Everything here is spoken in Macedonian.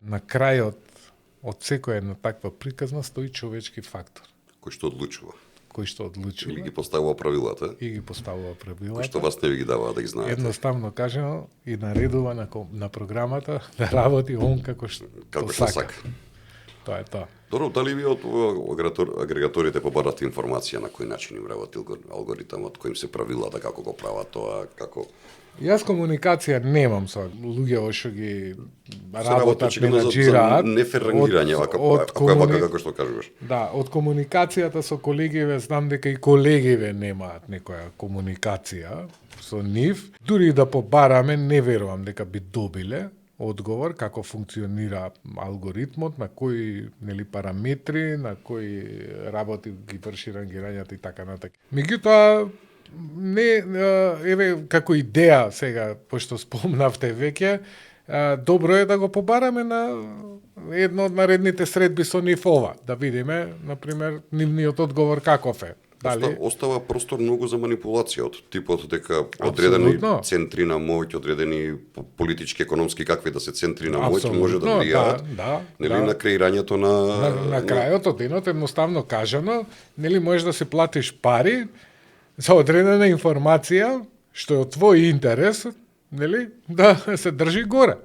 На крајот од секоја една таква приказна стои човечки фактор, Кој што одлучува. кој што одлучува Или ги поставува правилата, и ги поставува правилата. кои што вас не ви ги даваа да ги знаете. Едноставно кажано и наредува на програмата да работи он како што сака. Тоа е тоа. Добро, дали ви од агрегаторите побарате информација на кој начин им работи алгоритмот, кои им се правилата, како го прават тоа, како... Јас комуникација немам со луѓе што ги работат, менаџираат. За нефер рангирање, ако е вака како што кажуваш. Да, од комуникацијата со колегиве знам дека и колегиве немаат некоја комуникација со нив. Дури да побараме, не верувам дека би добиле одговор како функционира алгоритмот, на кои параметри, на кои работи ги врши рангирањето и така натаму. Меѓутоа, не, еве како идеја сега, пошто спомнавте веќе, добро е да го побараме на едно од наредните средби со нив ова, да видиме, например, нивниот одговор каков е. Дали? Остава простор многу за манипулација од типот дека одредени центри на моќ, одредени политички, економски, какви да се центри на моќ може да влијаат на креирањето на крајот од денот, едноставно кажано, можеш да се платиш пари за одредена информација што е од твој интерес, да се држи горе.